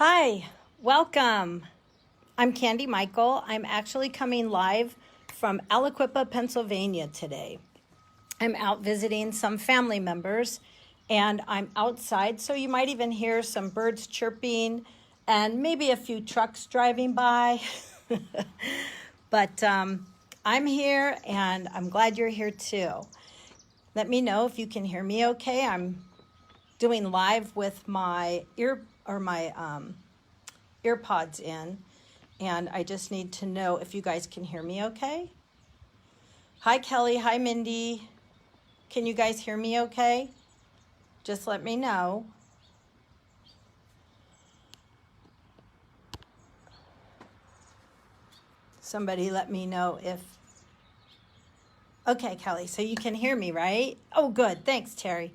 Hi, welcome. I'm Candy Michael. I'm actually coming live from Aliquippa, Pennsylvania today. I'm out visiting some family members and I'm outside, so you might even hear some birds chirping and maybe a few trucks driving by. But I'm here and I'm glad you're here too. Let me know if you can hear me okay. I'm doing live with my earpods in, and I just need to know if you guys can hear me okay. Hi Kelly, hi Mindy. Can you guys hear me okay? Just let me know. Somebody let me know if, okay Kelly, so you can hear me, right? Oh good, thanks Terry.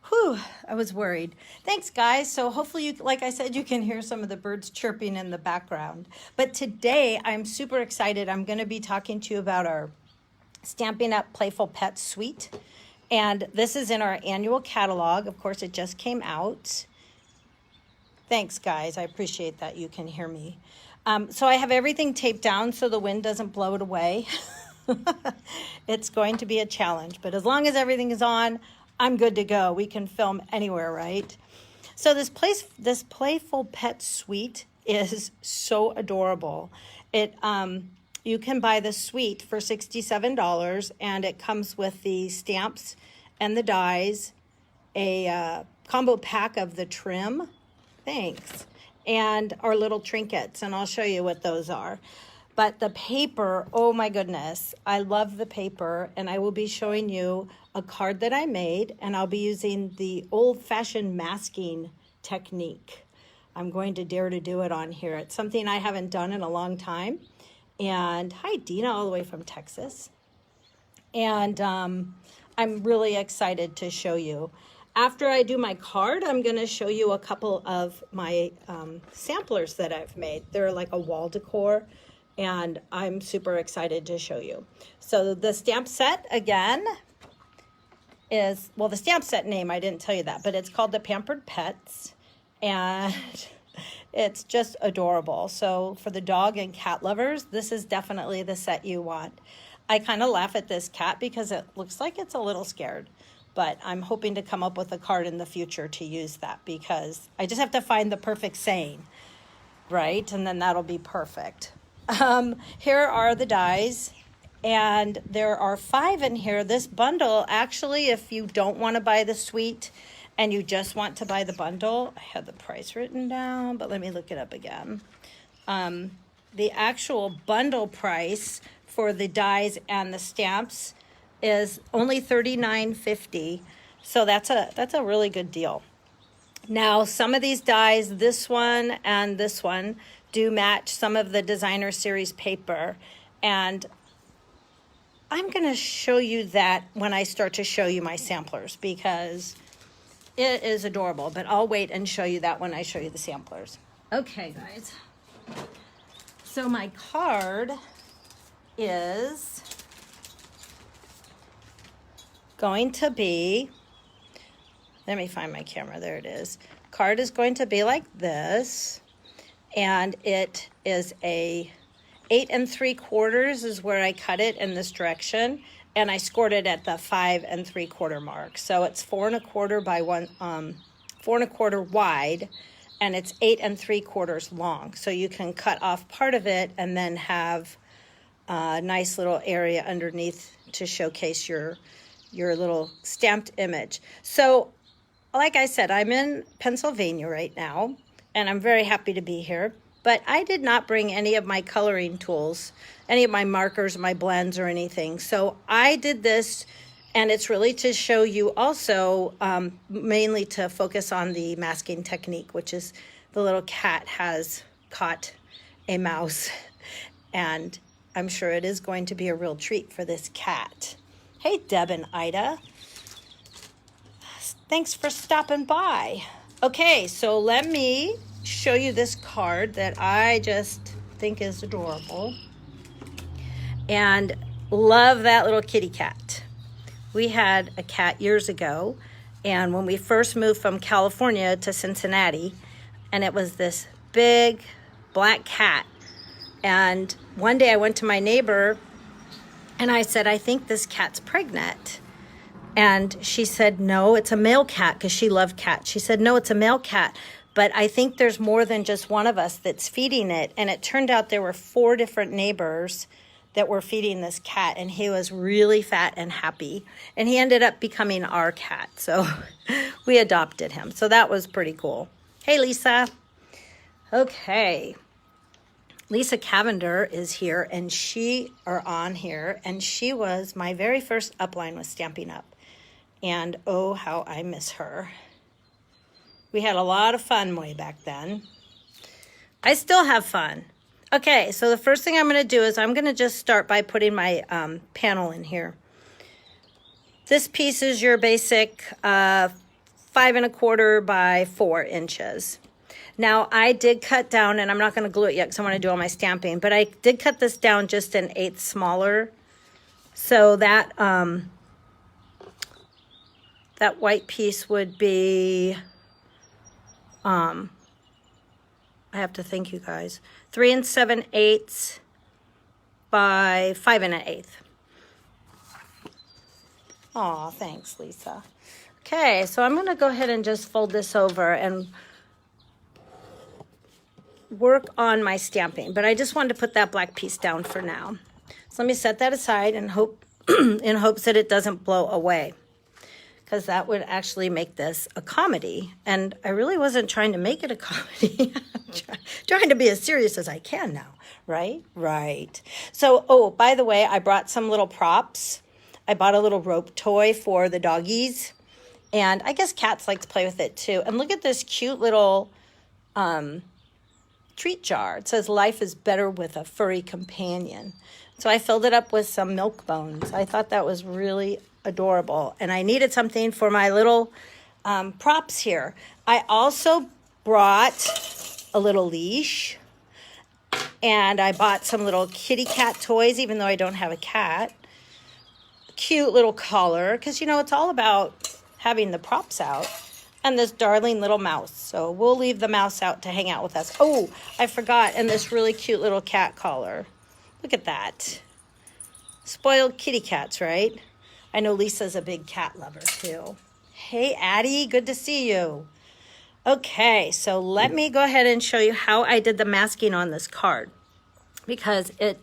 Whew, I was worried. Thanks, guys. So hopefully, you, like I said, you can hear some of the birds chirping in the background. But today, I'm super excited. I'm going to be talking to you about our Stampin' Up! Playful Pet Suite. And this is in our annual catalog. Of course, it just came out. Thanks, guys. I appreciate that you can hear me. So I have everything taped down so the wind doesn't blow it away. It's going to be a challenge. But as long as everything is on, I'm good to go. We can film anywhere, right? So this Playful Pet Suite is so adorable. You can buy the suite for $67, and it comes with the stamps and the dies, a combo pack of the trim, thanks, and our little trinkets, and I'll show you what those are. But the paper, oh my goodness, I love the paper, and I will be showing you a card that I made, and I'll be using the old-fashioned masking technique. I'm going to dare to do it on here. It's something I haven't done in a long time. And hi, Dina, all the way from Texas. And I'm really excited to show you. After I do my card, I'm going to show you a couple of my samplers that I've made. They're like a wall decor, and I'm super excited to show you. So the stamp set, again, is, well, the stamp set name, I didn't tell you that, but it's called the Pampered Pets, and it's just adorable. So for the dog and cat lovers, this is definitely the set you want. I kind of laugh at this cat because it looks like it's a little scared, but I'm hoping to come up with a card in the future to use that, because I just have to find the perfect saying, right? And then that'll be perfect. Here are the dies, and there are 5 in here. This bundle, actually, if you don't want to buy the suite and you just want to buy the bundle, I had the price written down, but let me look it up again. The actual bundle price for the dies and the stamps is only $39.50, so that's a really good deal. Now, some of these dies, this one and this one, do match some of the designer series paper, and I'm going to show you that when I start to show you my samplers, because it is adorable, but I'll wait and show you that when I show you the samplers. Okay, guys. So my card is going to be, let me find my camera, there it is. Card is going to be like this, and it is a 8 3/4 is where I cut it in this direction, and I scored it at the 5 3/4 mark. So it's 4 1/4 by 4 1/4 wide, and it's 8 3/4 long. So you can cut off part of it and then have a nice little area underneath to showcase your little stamped image. So like I said, I'm in Pennsylvania right now, and I'm very happy to be here. But I did not bring any of my coloring tools, any of my markers, my blends, or anything. So I did this, and it's really to show you also, mainly to focus on the masking technique, which is the little cat has caught a mouse. And I'm sure it is going to be a real treat for this cat. Hey, Deb and Ida. Thanks for stopping by. Okay, so let me show you this card that I just think is adorable, and love that little kitty cat. We had a cat years ago, and when we first moved from California to Cincinnati, and it was this big black cat. And one day I went to my neighbor and I said, I think this cat's pregnant. And she said, no, it's a male cat, because she loved cats. She said, no, it's a male cat, but I think there's more than just one of us that's feeding it. And it turned out there were 4 different neighbors that were feeding this cat, and he was really fat and happy. And he ended up becoming our cat. So we adopted him. So that was pretty cool. Hey, Lisa. Okay. Lisa Cavender is here, and she was my very first upline with Stampin' Up. And oh, how I miss her. We had a lot of fun way back then. I still have fun. Okay, so the first thing I'm going to do is I'm going to just start by putting my panel in here. This piece is your basic 5 1/4 by 4 inches. Now, I did cut down, and I'm not going to glue it yet because I want to do all my stamping, but I did cut this down just an 1/8 smaller, so that that white piece would be, I have to think, you guys, 3 7/8 by 5 1/8. Aw, thanks, Lisa. Okay, so I'm going to go ahead and just fold this over and work on my stamping, but I just wanted to put that black piece down for now. So let me set that aside and hope in hopes that it doesn't blow away, because that would actually make this a comedy, and I really wasn't trying to make it a comedy. I'm trying to be as serious as I can now, right? Right. So, oh, by the way, I brought some little props. I bought a little rope toy for the doggies, and I guess cats like to play with it too. And look at this cute little treat jar. It says, life is better with a furry companion. So I filled it up with some milk bones. I thought that was really adorable. And I needed something for my little props here. I also brought a little leash, and I bought some little kitty cat toys, even though I don't have a cat. Cute little collar, because, you know, it's all about having the props out. And this darling little mouse. So we'll leave the mouse out to hang out with us. Oh, I forgot. And this really cute little cat collar. Look at that. Spoiled kitty cats, right? I know Lisa's a big cat lover too. Hey, Addie, good to see you. Okay, so let me go ahead and show you how I did the masking on this card, because it's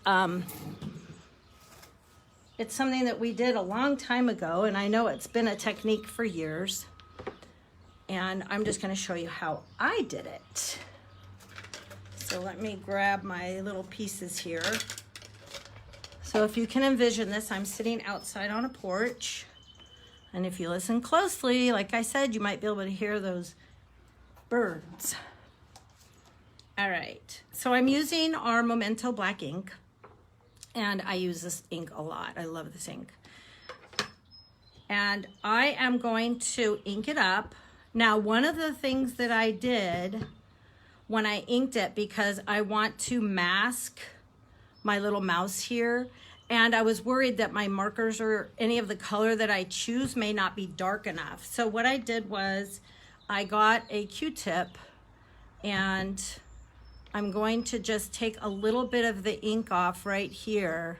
something that we did a long time ago, and I know it's been a technique for years. And I'm just going to show you how I did it. So let me grab my little pieces here. So if you can envision this, I'm sitting outside on a porch. And if you listen closely, like I said, you might be able to hear those birds. All right. So I'm using our Memento black ink. And I use this ink a lot. I love this ink. And I am going to ink it up. Now, one of the things that I did when I inked it, because I want to mask my little mouse here, and I was worried that my markers or any of the color that I choose may not be dark enough. So what I did was I got a Q-tip, and I'm going to just take a little bit of the ink off right here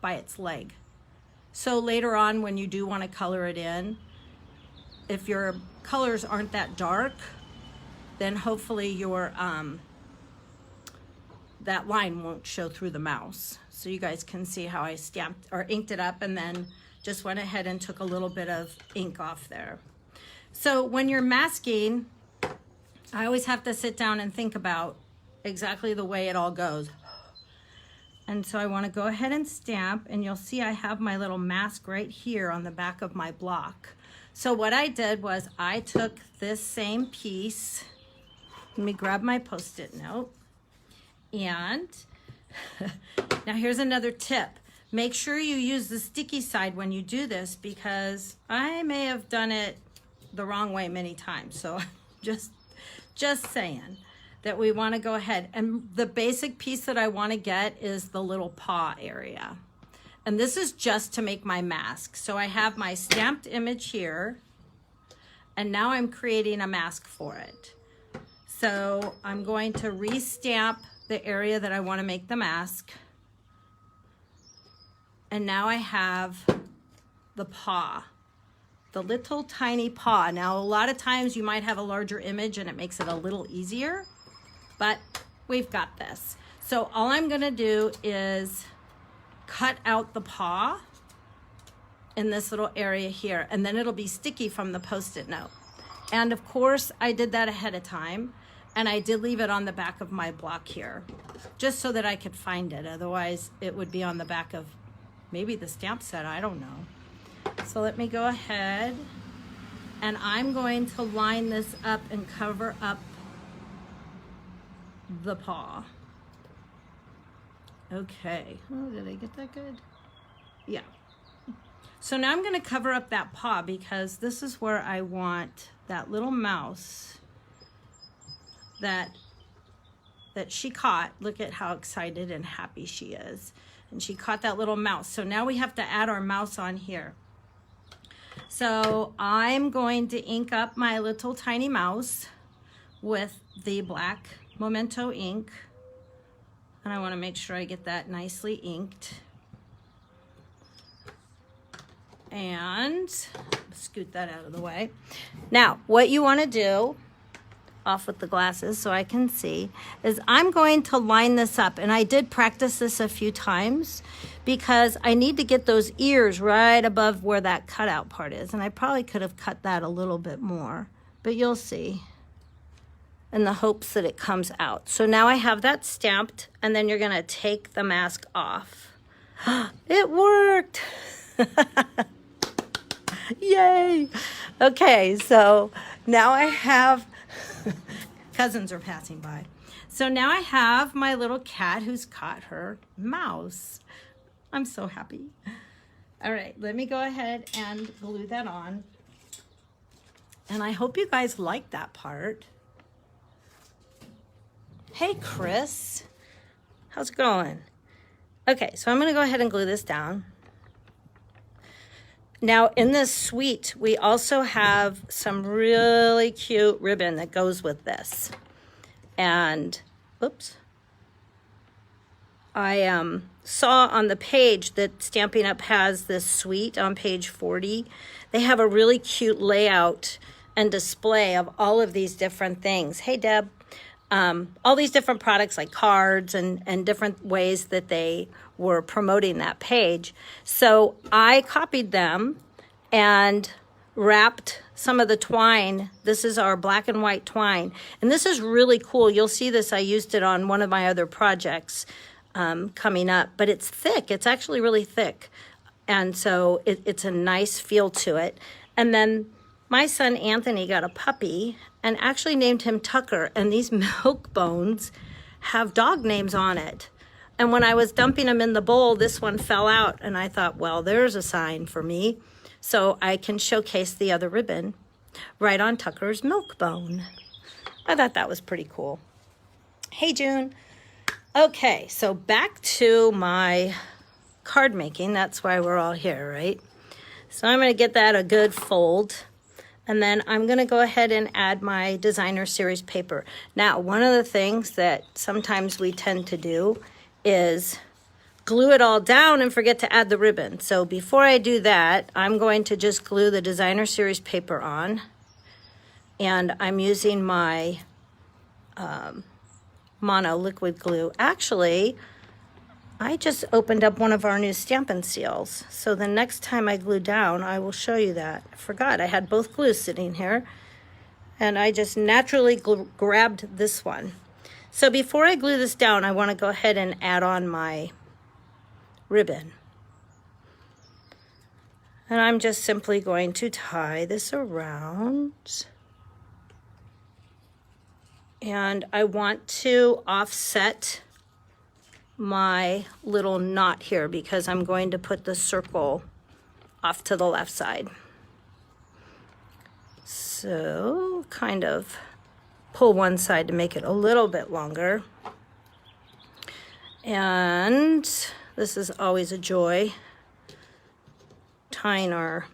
by its leg. So later on, when you do want to color it in, if your colors aren't that dark, then hopefully your that line won't show through the mouse. So you guys can see how I stamped or inked it up, and then just went ahead and took a little bit of ink off there. So when you're masking, I always have to sit down and think about exactly the way it all goes. And so I want to go ahead and stamp, and you'll see I have my little mask right here on the back of my block. So what I did was I took this same piece, let me grab my Post-it note, and now here's another tip. Make sure you use the sticky side when you do this, because I may have done it the wrong way many times. So just saying that we want to go ahead. And the basic piece that I want to get is the little paw area. And this is just to make my mask. So I have my stamped image here, and now I'm creating a mask for it. So I'm going to re-stamp the area that I want to make the mask. And now I have the paw, the little tiny paw. Now, a lot of times you might have a larger image and it makes it a little easier, but we've got this. So all I'm gonna do is cut out the paw in this little area here, and then it'll be sticky from the Post-it note. And of course, I did that ahead of time, and I did leave it on the back of my block here, just so that I could find it. Otherwise, it would be on the back of maybe the stamp set, I don't know. So let me go ahead, and I'm going to line this up and cover up the paw. Okay, oh, did I get that good? Yeah. So now I'm gonna cover up that paw because this is where I want that little mouse that she caught. Look at how excited and happy she is. And she caught that little mouse. So now we have to add our mouse on here. So I'm going to ink up my little tiny mouse with the black Memento ink. And I want to make sure I get that nicely inked. And scoot that out of the way. Now, what you want to do, off with the glasses so I can see, is I'm going to line this up. And I did practice this a few times because I need to get those ears right above where that cutout part is. And I probably could have cut that a little bit more, but you'll see, in the hopes that it comes out. So now I have that stamped, and then you're gonna take the mask off. It worked! Yay! Okay, so now I have, cousins are passing by. So now I have my little cat who's caught her mouse. I'm so happy. All right, let me go ahead and glue that on. And I hope you guys like that part. Hey, Chris. How's it going? Okay, so I'm going to go ahead and glue this down. Now, in this suite, we also have some really cute ribbon that goes with this. And, oops. I saw on the page that Stampin' Up! Has this suite on page 40. They have a really cute layout and display of all of these different things. Hey, Deb. All these different products like cards and different ways that they were promoting that page. So I copied them and wrapped some of the twine. This is our black and white twine. And this is really cool. You'll see this. I used it on one of my other projects coming up. But it's thick. It's actually really thick. And so it's a nice feel to it. And then my son Anthony got a puppy and actually named him Tucker. And these milk bones have dog names on it. And when I was dumping them in the bowl, this one fell out. And I thought, well, there's a sign for me. So I can showcase the other ribbon right on Tucker's milk bone. I thought that was pretty cool. Hey, June. Okay, so back to my card making. That's why we're all here, right? So I'm going to get that a good fold. And then I'm going to go ahead and add my designer series paper. Now, one of the things that sometimes we tend to do is glue it all down and forget to add the ribbon. So before I do that, I'm going to just glue the designer series paper on. And I'm using my mono liquid glue. Actually, I just opened up one of our new Stampin' seals. So the next time I glue down, I will show you that. I forgot, I had both glues sitting here. And I just naturally grabbed this one. So before I glue this down, I want to go ahead and add on my ribbon. And I'm just simply going to tie this around. And I want to offset my little knot here because I'm going to put the circle off to the left side. So kind of pull one side to make it a little bit longer. And this is always a joy, tying our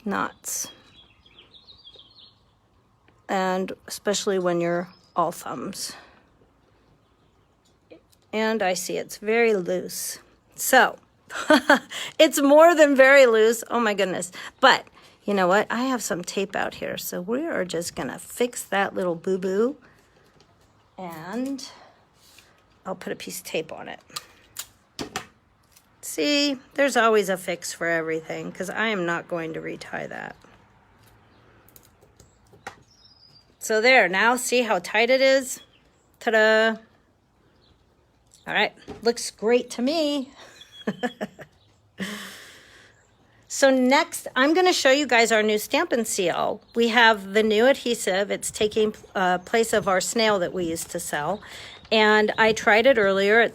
knots. and especially when you're all thumbs. And I see it's very loose. So it's more than very loose. Oh my goodness. But you know what? I have some tape out here. So we are just gonna fix that little boo-boo. And I'll put a piece of tape on it. See, there's always a fix for everything because I am not going to retie that. So there, now see how tight it is? Ta-da! All right, looks great to me. So next, I'm going to show you guys our new Stampin' Seal. We have the new adhesive. It's taking place of our snail that we used to sell. And I tried it earlier. It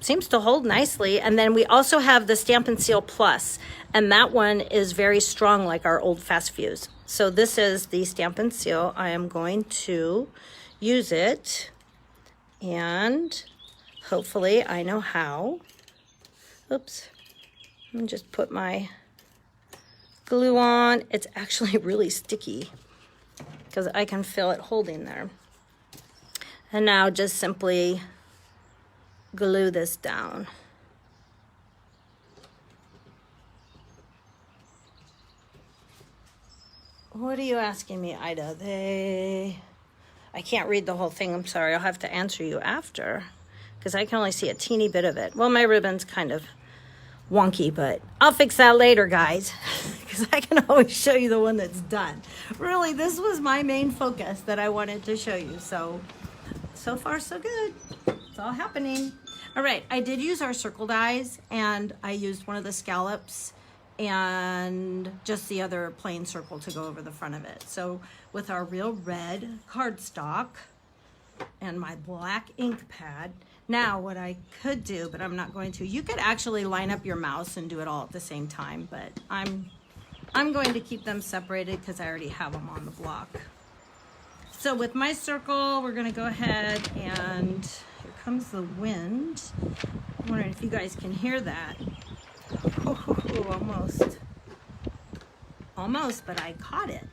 seems to hold nicely. And then we also have the Stampin' Seal Plus. And that one is very strong like our old Fast Fuse. So this is the Stampin' Seal. I am going to use it. And hopefully I know how. Oops. Let me just put my glue on. It's actually really sticky because I can feel it holding there. And now just simply glue this down. What are you asking me, Ida? I can't read the whole thing. I'm sorry. I'll have to answer you after because I can only see a teeny bit of it. Well, my ribbon's kind of wonky, but I'll fix that later, guys, because I can always show you the one that's done. Really, this was my main focus that I wanted to show you. So far, so good. It's all happening. All right, I did use our circle dies, and I used one of the scallops and just the other plain circle to go over the front of it. So with our real red cardstock and my black ink pad. Now what I could do, but I'm not going to, you could actually line up your mouse and do it all at the same time, but I'm going to keep them separated because I already have them on the block. So with my circle, we're gonna go ahead and here comes the wind. I'm wondering if you guys can hear that. Oh, almost, but I caught it.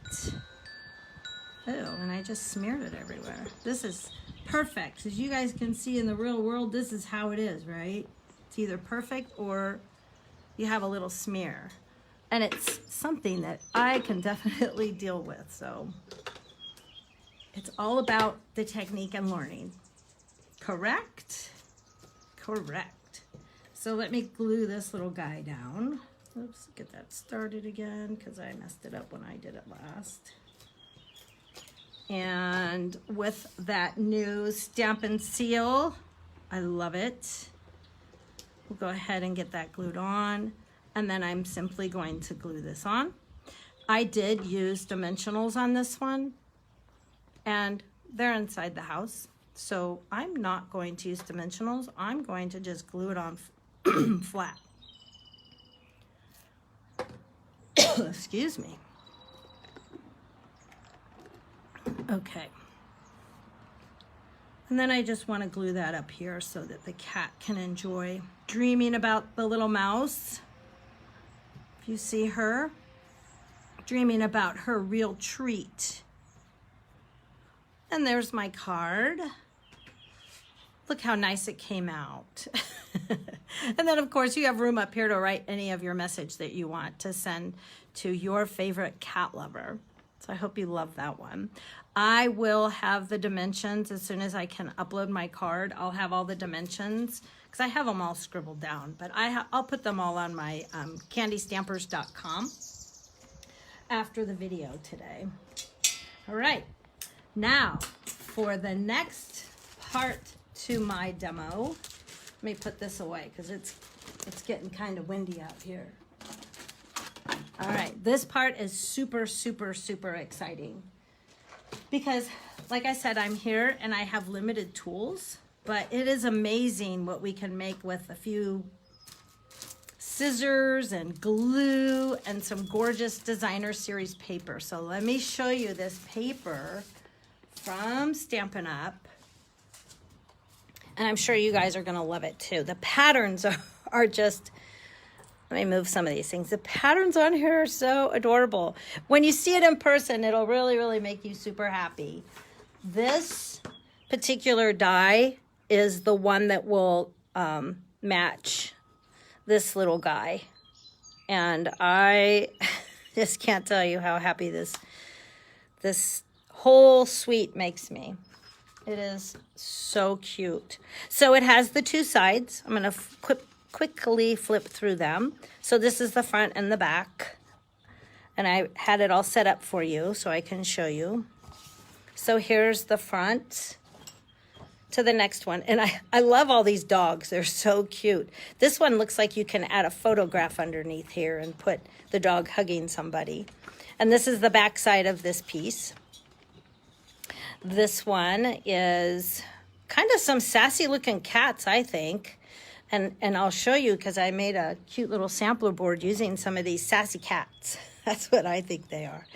Oh, and I just smeared it everywhere. This is perfect. As you guys can see in the real world, this is how it is, right? It's either perfect or you have a little smear. And it's something that I can definitely deal with. So it's all about the technique and learning. Correct? Correct. So let me glue this little guy down. Oops, get that started again because I messed it up when I did it last. And with that new Stampin' Seal, I love it. We'll go ahead and get that glued on, and then I'm simply going to glue this on. I did use dimensionals on this one, and they're inside the house, so I'm not going to use dimensionals. I'm going to just glue it on flat. Excuse me. Okay. And then I just want to glue that up here so that the cat can enjoy dreaming about the little mouse. If you see her, dreaming about her real treat. And there's my card. Look how nice it came out. And then of course you have room up here to write any of your message that you want to send to your favorite cat lover. So I hope you love that one. I will have the dimensions as soon as I can upload my card. I'll have all the dimensions because I have them all scribbled down, but I'll put them all on my candystampers.com after the video today. All right, now for the next part to my demo, let me put this away because it's getting kind of windy out here. All right, this part is super, super, super exciting because, like I said, I'm here and I have limited tools, but it is amazing what we can make with a few scissors and glue and some gorgeous designer series paper. So let me show you this paper from Stampin' Up. And I'm sure you guys are gonna love it too. The patterns are just Let me move some of these things. The patterns on here are so adorable. When you see it in person, it'll really, really make you super happy. This particular die is the one that will match this little guy. And I just can't tell you how happy this whole suite makes me. It is so cute. So it has the two sides. I'm going to quickly flip through them. So this is the front and the back. And I had it all set up for you so I can show you. So here's the front to the next one. And I love all these dogs. They're so cute. This one looks like you can add a photograph underneath here and put the dog hugging somebody. And this is the back side of this piece. This one is kind of some sassy looking cats, I think. And I'll show you because I made a cute little sampler board using some of these sassy cats. That's what I think they are.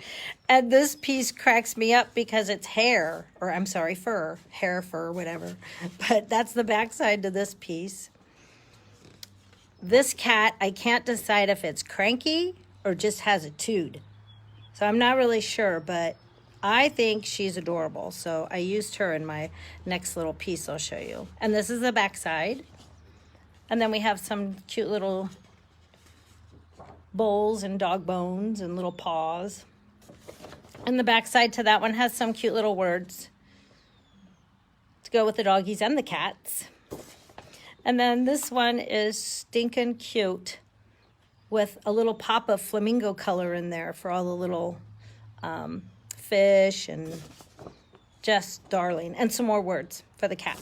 And this piece cracks me up because it's hair, or I'm sorry, fur, hair, fur, whatever. But that's the backside to this piece. This cat, I can't decide if it's cranky or just has a tood. So I'm not really sure, but I think she's adorable. So I used her in my next little piece I'll show you. And this is the backside. And then we have some cute little bowls and dog bones and little paws. And the backside to that one has some cute little words to go with the doggies and the cats. And then this one is stinking cute with a little pop of flamingo color in there for all the little fish and just darling. And some more words for the cat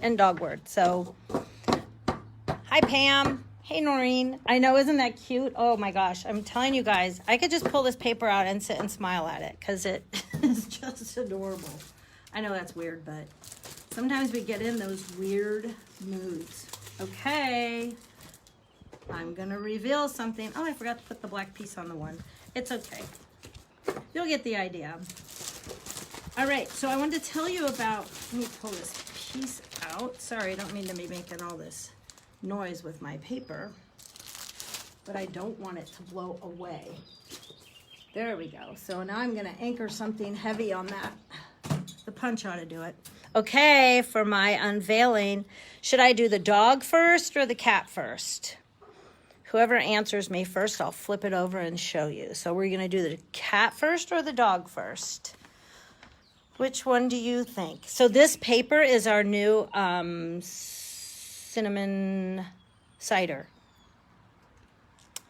and dog words. So, hi Pam. Hey, Noreen. I know, isn't that cute? Oh, my gosh. I'm telling you guys, I could just pull this paper out and sit and smile at it because it is just adorable. I know that's weird, but sometimes we get in those weird moods. Okay. I'm going to reveal something. Oh, I forgot to put the black piece on the one. It's okay. You'll get the idea. All right. So I wanted to tell you about, let me pull this piece out. Sorry, I don't mean to be making all this noise with my paper, but I don't want it to blow away. There we go. So now I'm going to anchor something heavy on that. The punch ought to do it. Okay, for my unveiling, should I do the dog first or the cat first? Whoever answers me first, I'll flip it over and show you. So we're going to do the cat first or the dog first? Which one do you think? So this paper is our new cinnamon cider.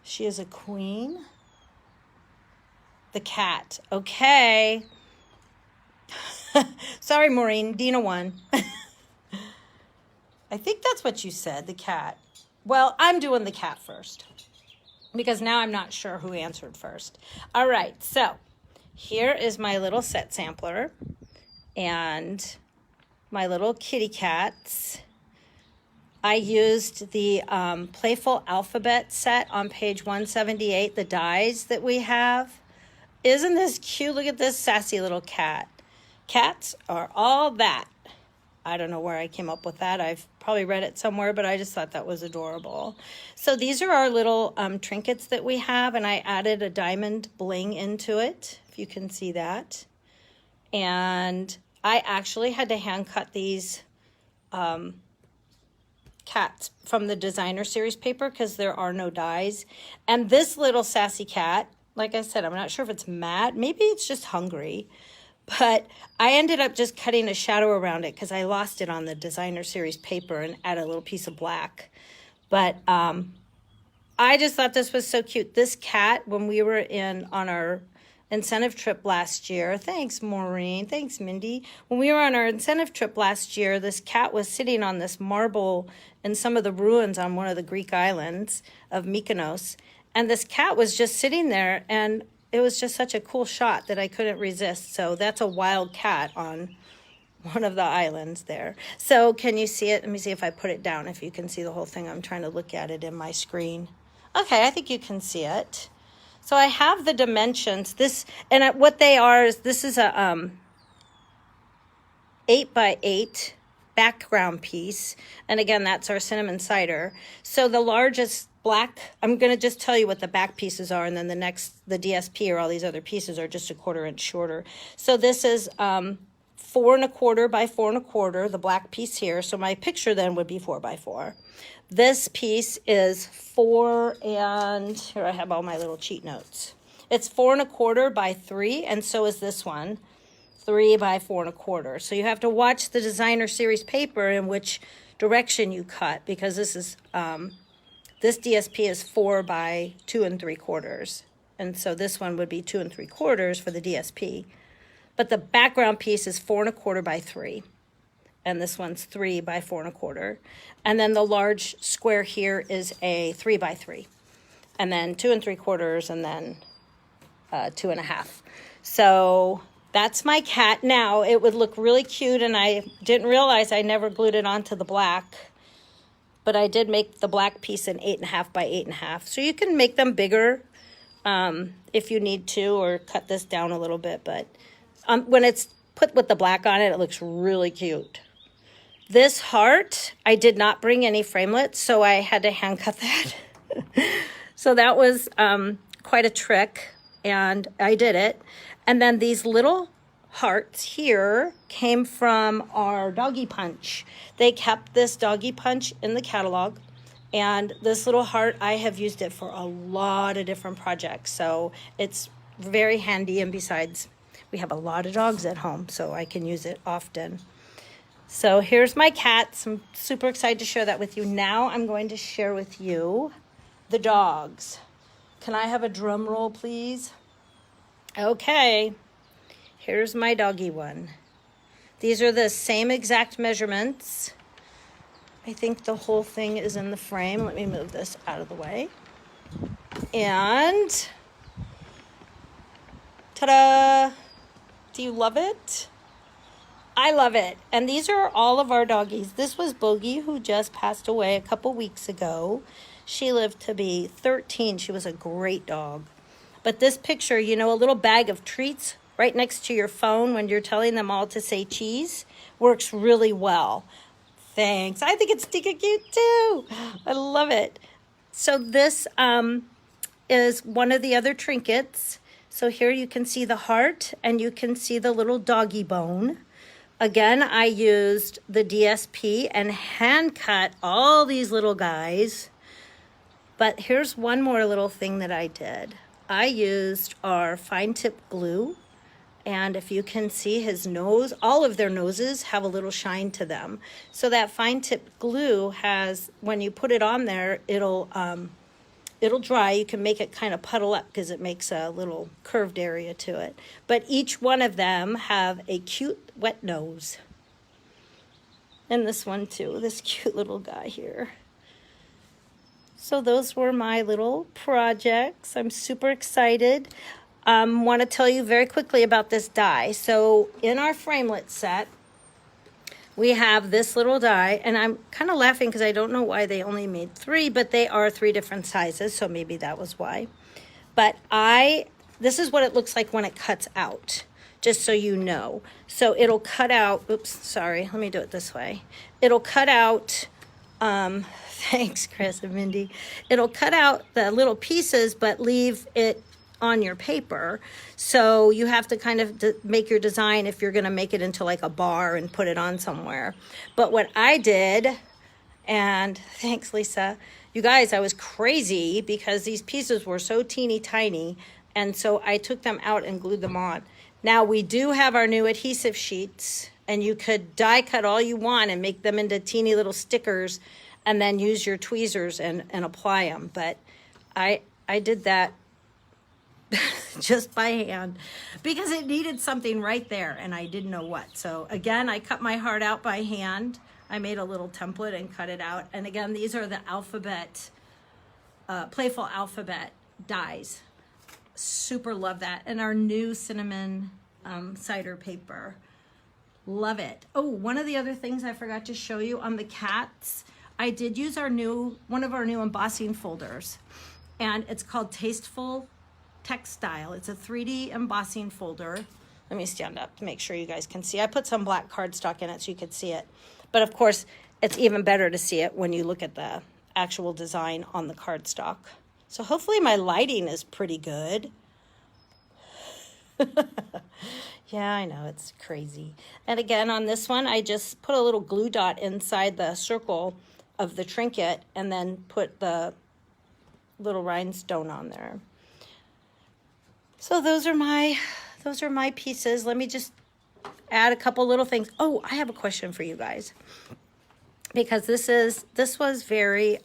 She is a queen. The cat. Okay. Sorry, Maureen. Dina won. I think that's what you said, the cat. Well, I'm doing the cat first because now I'm not sure who answered first. All right. So here is my little set sampler and my little kitty cats. I used the Playful alphabet set on page 178, the dies that we have. Isn't this cute? Look at this sassy little cat. Cats are all that. I don't know where I came up with that. I've probably read it somewhere, but I just thought that was adorable. So these are our little trinkets that we have, and I added a diamond bling into it, if you can see that. And I actually had to hand cut these cats from the designer series paper because there are no dies. And this little sassy cat, like I said, I'm not sure if it's mad. Maybe it's just hungry. But I ended up just cutting a shadow around it because I lost it on the designer series paper and added a little piece of black. But I just thought this was so cute. This cat, when we were on our incentive trip last year, thanks Maureen, thanks Mindy. When we were on our incentive trip last year, this cat was sitting on this marble in some of the ruins on one of the Greek islands of Mykonos. And this cat was just sitting there, and it was just such a cool shot that I couldn't resist. So that's a wild cat on one of the islands there. So can you see it? Let me see if I put it down, if you can see the whole thing. I'm trying to look at it in my screen. Okay, I think you can see it. So I have the dimensions. What they are is this is a 8x8 background piece. And again, that's our cinnamon cider. So the largest black, I'm going to just tell you what the back pieces are, and then the DSP or all these other pieces are just a 1/4 inch shorter. So this is 4 1/4 by 4 1/4, the black piece here. So my picture then would be 4 by 4. This piece is 4, and here I have all my little cheat notes. It's 4 1/4 by 3, and so is this one, 3 by 4 1/4. So you have to watch the designer series paper in which direction you cut, because this is this DSP is 4 by 2 3/4, and so this one would be 2 3/4 for the DSP. But the background piece is 4 1/4 by 3, and this one's 3 by 4 1/4. And then the large square here is a 3 by 3, and then 2 3/4, and then 2 1/2. So that's my cat. Now it would look really cute, and I didn't realize I never glued it onto the black, but I did make the black piece an 8 1/2 by 8 1/2. So you can make them bigger if you need to, or cut this down a little bit, but when it's put with the black on it, it looks really cute. This heart, I did not bring any framelits, so I had to hand cut that. So that was quite a trick, and I did it. And then these little hearts here came from our doggy punch. They kept this doggy punch in the catalog, and this little heart, I have used it for a lot of different projects, so it's very handy. And besides, we have a lot of dogs at home, so I can use it often. So here's my cats. I'm super excited to share that with you. Now I'm going to share with you the dogs. Can I have a drum roll, please? Okay, here's my doggy one. These are the same exact measurements. I think the whole thing is in the frame. Let me move this out of the way. And ta-da! Do you love it? I love it. And these are all of our doggies. This was Bogey, who just passed away a couple weeks ago. She lived to be 13. She was a great dog. But this picture, you know, a little bag of treats right next to your phone when you're telling them all to say cheese, works really well. Thanks. I think it's stinking cute too. I love it. So this is one of the other trinkets. So here you can see the heart, and you can see the little doggy bone. Again, I used the DSP and hand cut all these little guys. But here's one more little thing that I did. I used our fine tip glue, and if you can see his nose, all of their noses have a little shine to them. So that fine tip glue has, when you put it on there, it'll dry. You can make it kind of puddle up because it makes a little curved area to it. But each one of them have a cute wet nose. And this one too, this cute little guy here. So those were my little projects. I'm super excited. Want to tell you very quickly about this die. So in our framelit set, we have this little die, and I'm kind of laughing because I don't know why they only made 3, but they are 3 different sizes, so maybe that was why. But this is what it looks like when it cuts out, just so you know. So it'll cut out, oops, sorry, let me do it this way. It'll cut out, thanks Chris and Mindy. It'll cut out the little pieces, but leave it on your paper. So you have to kind of make your design if you're going to make it into like a bar and put it on somewhere. But what I did, and thanks Lisa, you guys, I was crazy because these pieces were so teeny tiny, and so I took them out and glued them on. Now we do have our new adhesive sheets, and you could die cut all you want and make them into teeny little stickers and then use your tweezers and apply them. But I did that just by hand because it needed something right there and I didn't know what. So again, I cut my heart out by hand. I made a little template and cut it out. And again, these are the alphabet, Playful alphabet dies. Super love that. And our new cinnamon cider paper. Love it. Oh, one of the other things I forgot to show you on the cats, I did use one of our new embossing folders, and it's called Tasteful Textile. It's a 3D embossing folder. Let me stand up to make sure you guys can see. I put some black cardstock in it so you could see it. But of course, it's even better to see it when you look at the actual design on the cardstock. So hopefully my lighting is pretty good. Yeah, I know, it's crazy. And again, on this one, I just put a little glue dot inside the circle of the trinket and then put the little rhinestone on there. So those are my pieces. Let me just add a couple little things. Oh, I have a question for you guys. Because this was very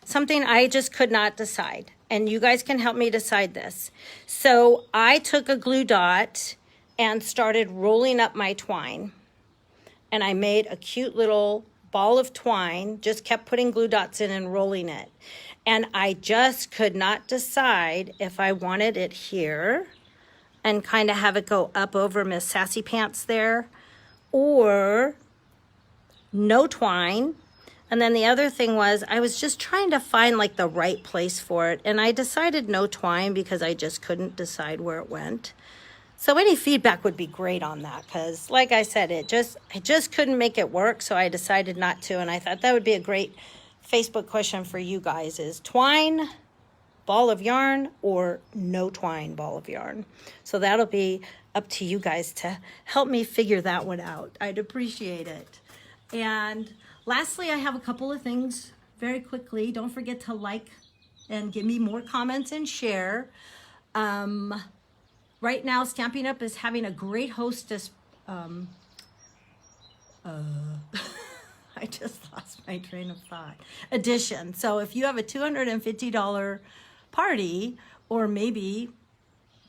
something I just could not decide. And you guys can help me decide this. So I took a glue dot and started rolling up my twine. And I made a cute little ball of twine, just kept putting glue dots in and rolling it. And I just could not decide if I wanted it here and kind of have it go up over Miss Sassy Pants there, or no twine. And then the other thing was I was just trying to find like the right place for it. And I decided no twine because I just couldn't decide where it went. So any feedback would be great on that because like I said, I just couldn't make it work. So I decided not to. And I thought that would be a great Facebook question for you guys is twine, ball of yarn, or no twine, ball of yarn. So that'll be up to you guys to help me figure that one out. I'd appreciate it. And lastly, I have a couple of things very quickly. Don't forget to like and give me more comments and share. Right now, Stampin' Up! Is having a great hostess. I just lost my train of thought. Edition. So if you have a $250 party, or maybe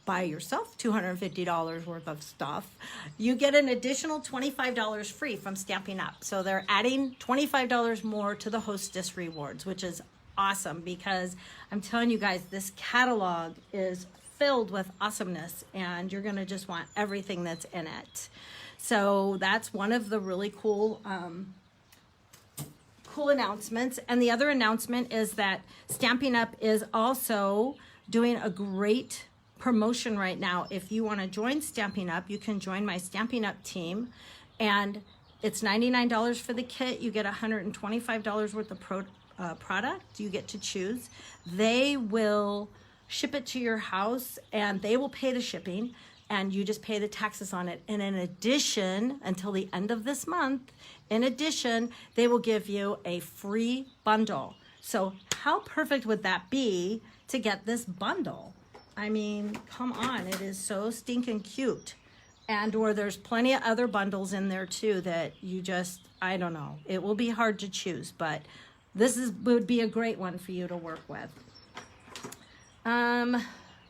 buy yourself $250 worth of stuff, you get an additional $25 free from Stampin' Up! So they're adding $25 more to the hostess rewards, which is awesome because I'm telling you guys, this catalog is filled with awesomeness and you're gonna just want everything that's in it. So that's one of the really cool announcements. And the other announcement is that Stampin' Up! Is also doing a great promotion right now. If you want to join Stampin' Up!, you can join my Stampin' Up! Team, and it's $99 for the kit. You get $125 worth of product. You get to choose. They will ship it to your house, and they will pay the shipping, and you just pay the taxes on it. And in addition, until the end of this month, in addition, they will give you a free bundle. So how perfect would that be to get this bundle? I mean, come on, it is so stinking cute. And or there's plenty of other bundles in there too that you just, I don't know. It will be hard to choose, but would be a great one for you to work with. There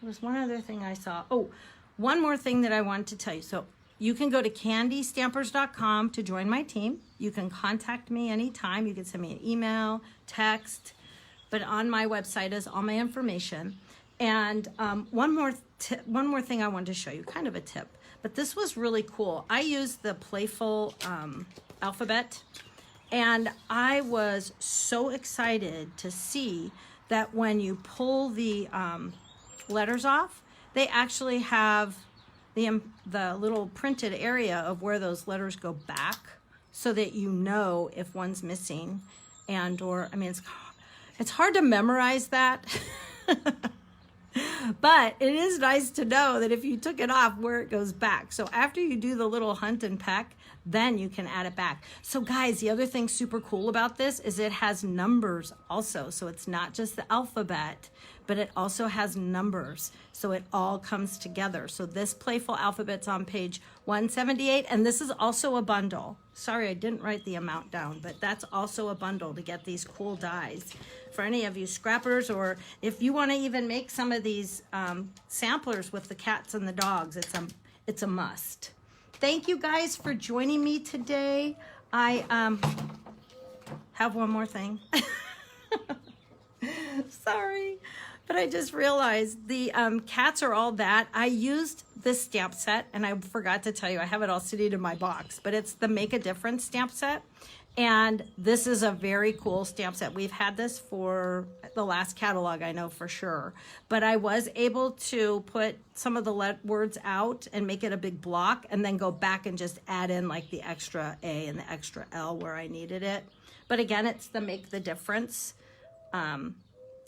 was one other thing I saw. Oh, one more thing that I wanted to tell you. So you can go to candystampers.com to join my team. You can contact me anytime. You can send me an email, text, but on my website is all my information. And one more thing I wanted to show you, kind of a tip, but this was really cool. I used the Playful alphabet, and I was so excited to see that when you pull the letters off, they actually have the little printed area of where those letters go back so that you know if one's missing and or, I mean, it's hard to memorize that. But it is nice to know that if you took it off, where it goes back. So after you do the little hunt and peck, then you can add it back. So guys, the other thing super cool about this is it has numbers also. So it's not just the alphabet, but it also has numbers. So it all comes together. So this Playful alphabet's on page 178, and this is also a bundle. Sorry, I didn't write the amount down, but that's also a bundle to get these cool dies. For any of you scrappers, or if you want to even make some of these samplers with the cats and the dogs, it's a must. Thank you guys for joining me today. I have one more thing. Sorry. But I just realized the cats are all that. I used this stamp set, and I forgot to tell you, I have it all sitting in my box, but it's the Make a Difference stamp set. And this is a very cool stamp set. We've had this for the last catalog, I know for sure. But I was able to put some of the words out and make it a big block, and then go back and just add in like the extra A and the extra L where I needed it. But again, it's the Make the Difference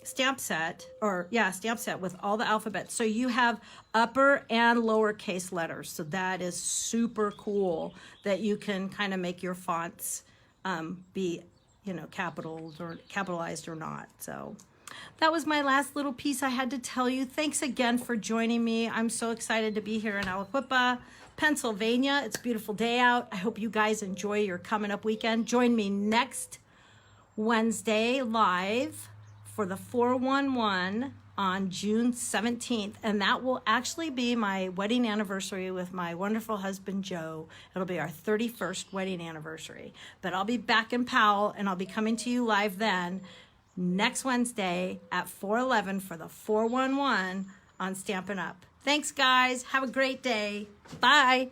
stamp set, stamp set with all the alphabets. So you have upper and lowercase letters. So that is super cool that you can kind of make your fonts be, capitalized or not. So that was my last little piece I had to tell you. Thanks again for joining me. I'm so excited to be here in Aliquippa, Pennsylvania. It's a beautiful day out. I hope you guys enjoy your coming up weekend. Join me next Wednesday live for the 411 on June 17th, and that will actually be my wedding anniversary with my wonderful husband Joe. It'll be our 31st wedding anniversary, but I'll be back in Powell, and I'll be coming to you live then next Wednesday at 411 for the 411 on Stampin' Up. Thanks guys, have a great day. Bye.